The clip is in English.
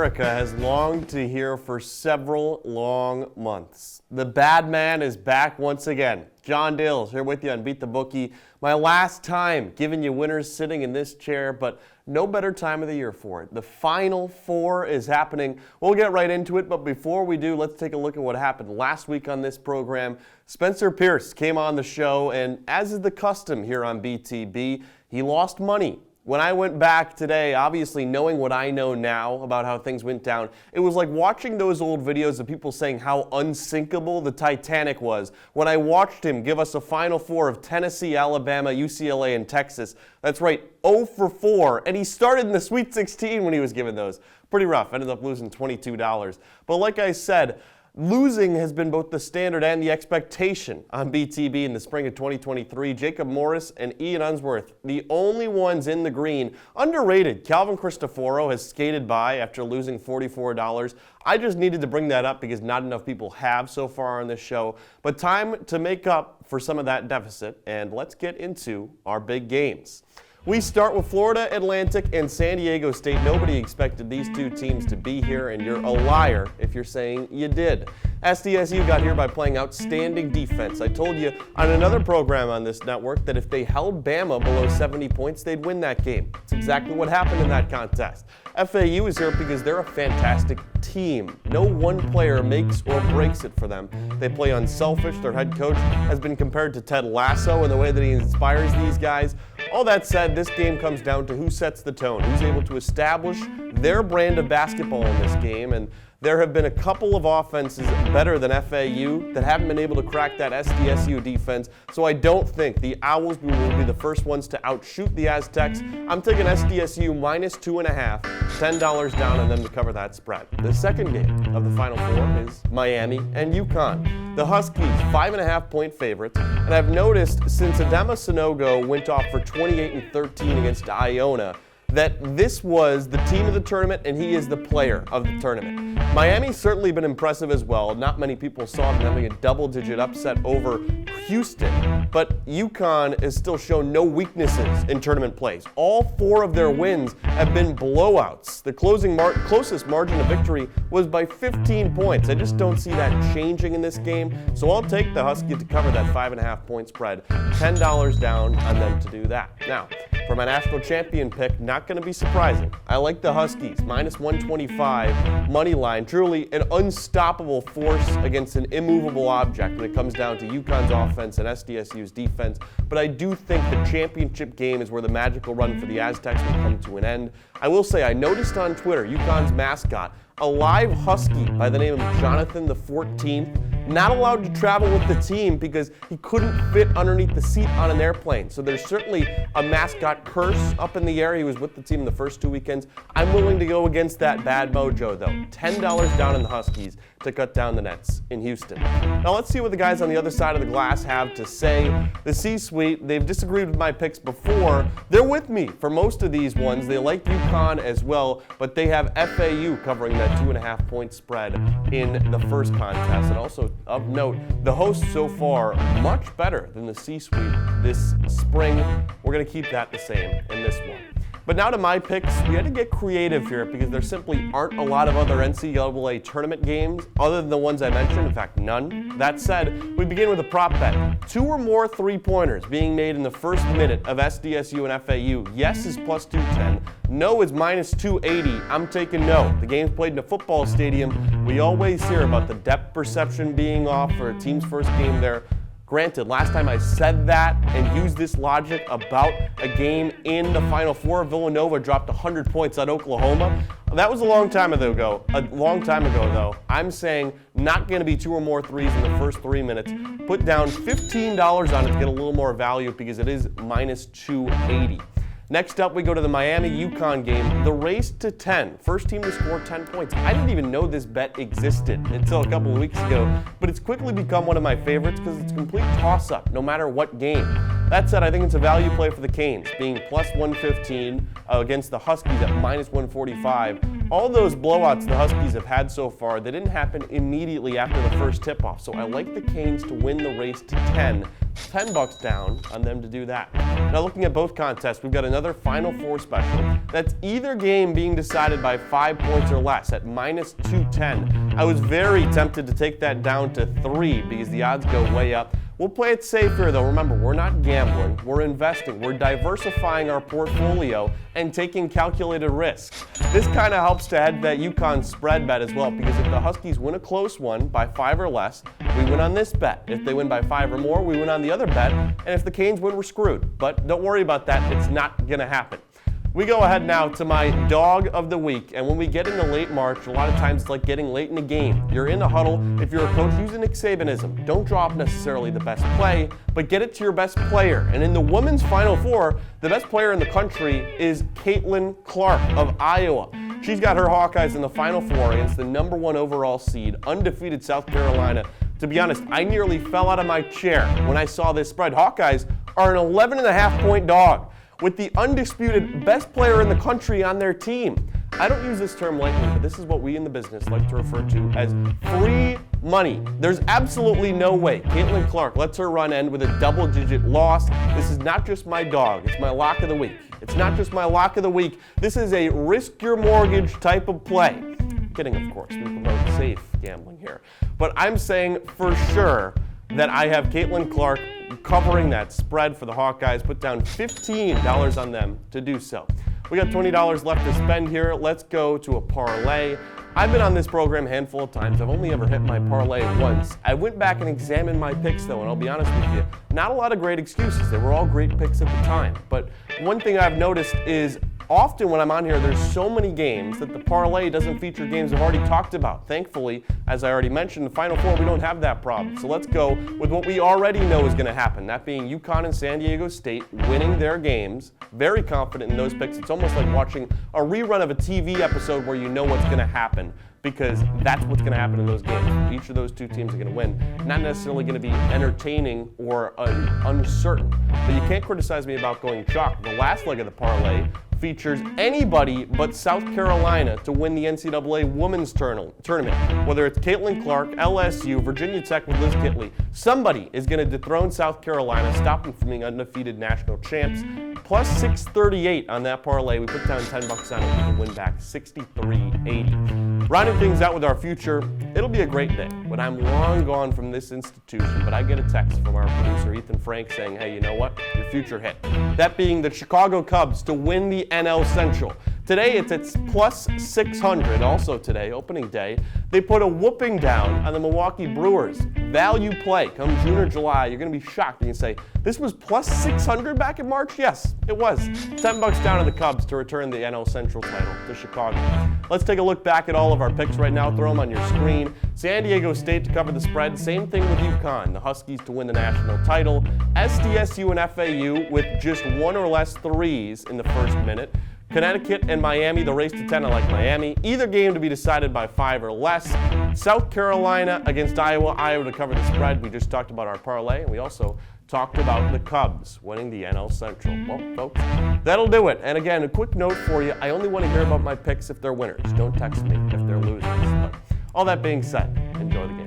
America has longed to hear for several long months. The bad man is back once again. John Dales here with you on Beat the Bookie. My last time giving you winners sitting in this chair, but no better time of the year for it. The Final Four is happening. We'll get right into it, but before we do, let's take a look at what happened last week on this program. Spencer Pierce came on the show, and as is the custom here on BTB, he lost money. When I went back today, obviously knowing what I know now about how things went down, it was like watching those old videos of people saying how unsinkable the Titanic was. When I watched him give us a Final Four of Tennessee, Alabama, UCLA, and Texas. That's right, 0 for 4. And he started in the Sweet 16 when he was given those. Pretty rough. Ended up losing $22. But like I said, losing has been both the standard and the expectation on BTB in the spring of 2023. Jacob Morris and Ian Unsworth, the only ones in the green. Underrated. Calvin Cristoforo has skated by after losing $44. I just needed to bring that up because not enough people have so far on this show. But time to make up for some of that deficit, and let's get into our big games. We start with Florida Atlantic and San Diego State. Nobody expected these two teams to be here, and you're a liar if you're saying you did. SDSU got here by playing outstanding defense. I told you on another program on this network that if they held Bama below 70 points, they'd win that game. That's exactly what happened in that contest. FAU is here because they're a fantastic team. No one player makes or breaks it for them. They play unselfish. Their head coach has been compared to Ted Lasso in the way that he inspires these guys. All that said, this game comes down to who sets the tone, who's able to establish their brand of basketball in this game, and there have been a couple of offenses better than FAU that haven't been able to crack that SDSU defense, so I don't think the Owls will be the first ones to outshoot the Aztecs. I'm taking SDSU minus 2.5, $10 down on them to cover that spread. The second game of the Final Four is Miami and UConn. The Huskies, 5.5-point favorites, and I've noticed since Adama Sanogo went off for 28 and 13 against Iona, that this was the team of the tournament and he is the player of the tournament. Miami's certainly been impressive as well. Not many people saw them having a double-digit upset over Houston, but UConn has still shown no weaknesses in tournament plays. All 4 of their wins have been blowouts. The closest margin of victory was by 15 points. I just don't see that changing in this game, so I'll take the Huskies to cover that 5.5-point spread. $10 down on them to do that. Now, for my national champion pick, not going to be surprising. I like the Huskies, minus 125, money line. Truly an unstoppable force against an immovable object when it comes down to UConn's offense and SDSU's defense. But I do think the championship game is where the magical run for the Aztecs will come to an end. I will say, I noticed on Twitter, UConn's mascot, a live Husky by the name of Jonathan the 14th, not allowed to travel with the team because he couldn't fit underneath the seat on an airplane. So there's certainly a mascot curse up in the air. He was with the team the first 2 weekends. I'm willing to go against that bad mojo, though. $10 down in the Huskies to cut down the nets in Houston. Now let's see what the guys on the other side of the glass have to say. The C-suite, they've disagreed with my picks before. They're with me for most of these ones. They like UConn as well, but they have FAU covering that 2.5-point spread in the first contest. And also of note, the hosts so far much better than the C-suite this spring. We're going to keep that the same in this one. But now to my picks. We had to get creative here because there simply aren't a lot of other NCAA tournament games other than the ones I mentioned. In fact, none. That said, we begin with a prop bet. 2 or more three-pointers being made in the first minute of SDSU and FAU. Yes is plus 210. No is minus 280. I'm taking no. The game's played in a football stadium. We always hear about the depth perception being off for a team's first game there. Granted, last time I said that and used this logic about a game in the Final Four, Villanova dropped 100 points on Oklahoma. That was a long time ago, though. I'm saying not going to be 2 or more threes in the first 3 minutes. Put down $15 on it to get a little more value because it is minus 280. Next up, we go to the Miami-UConn game, the race to 10. First team to score 10 points. I didn't even know this bet existed until a couple of weeks ago, but it's quickly become one of my favorites because it's a complete toss-up no matter what game. That said, I think it's a value play for the Canes, being plus 115 against the Huskies at minus 145. All those blowouts the Huskies have had so far, they didn't happen immediately after the first tip-off, so I like the Canes to win the race to 10 $10 down on them to do that. Now looking at both contests, we've got another Final Four special. That's either game being decided by 5 points or less at minus 210. I was very tempted to take that down to 3 because the odds go way up. We'll play it safe here though. Remember, we're not gambling, we're investing. We're diversifying our portfolio and taking calculated risks. This kind of helps to head that UConn spread bet as well, because if the Huskies win a close one by 5 or less, we win on this bet. If they win by 5 or more, we win on the other bet. And if the Canes win, we're screwed. But don't worry about that, it's not gonna happen. We go ahead now to my dog of the week, and when we get into late March, a lot of times it's like getting late in a game. You're in the huddle. If you're a coach, use a Nick Sabanism. Don't drop necessarily the best play, but get it to your best player. And in the women's Final Four, the best player in the country is Caitlin Clark of Iowa. She's got her Hawkeyes in the Final Four against the #1 overall seed, undefeated South Carolina. To be honest, I nearly fell out of my chair when I saw this spread. Hawkeyes are an 11.5-point dog with the undisputed best player in the country on their team. I don't use this term lightly, but this is what we in the business like to refer to as free money. There's absolutely no way Caitlin Clark lets her run end with a double-digit loss. This is not just my dog, it's my lock of the week. It's not just my lock of the week. This is a risk your mortgage type of play. Kidding, of course. We promote safe gambling here. But I'm saying for sure that I have Caitlin Clark covering that spread for the Hawkeyes. Put down $15 on them to do so. We got $20 left to spend here. Let's go to a parlay. I've been on this program a handful of times. I've only ever hit my parlay once. I went back and examined my picks though, and I'll be honest with you, not a lot of great excuses. They were all great picks at the time. But one thing I've noticed is often when I'm on here, there's so many games that the parlay doesn't feature games I've already talked about. Thankfully, as I already mentioned, the Final Four, we don't have that problem. So let's go with what we already know is going to happen, that being UConn and San Diego State winning their games. Very confident in those picks. It's almost like watching a rerun of a TV episode where you know what's going to happen, because that's what's going to happen in those games. Each of those two teams are going to win. Not necessarily going to be entertaining or uncertain. But you can't criticize me about going chalk. The last leg of the parlay features anybody but South Carolina to win the NCAA women's tournament. Whether it's Caitlin Clark, LSU, Virginia Tech with Liz Kitley, somebody is going to dethrone South Carolina, stop them from being undefeated national champs. Plus 638 on that parlay. We put down $10 on it. We can win back 63.80. Rounding things out with our future, it'll be a great day when I'm long gone from this institution, but I get a text from our producer Ethan Frank saying, hey, you know what? Your future hit. That being the Chicago Cubs to win the NL Central. Today it's at plus 600. Also today, opening day, they put a whooping down on the Milwaukee Brewers. Value play come June or July. You're going to be shocked. You can say, this was plus 600 back in March? Yes, it was. $10 down on the Cubs to return the NL Central title to Chicago. Let's take a look back at all of our picks right now. Throw them on your screen. San Diego State to cover the spread. Same thing with UConn. The Huskies to win the national title. SDSU and FAU with just 1 or less threes in the first minute. Connecticut and Miami, the race to 10, I like Miami. Either game to be decided by 5 or less. South Carolina against Iowa. Iowa to cover the spread. We just talked about our parlay, and we also talked about the Cubs winning the NL Central. Well, folks, that'll do it. And again, a quick note for you. I only want to hear about my picks if they're winners. Don't text me if they're losers. But all that being said, enjoy the game.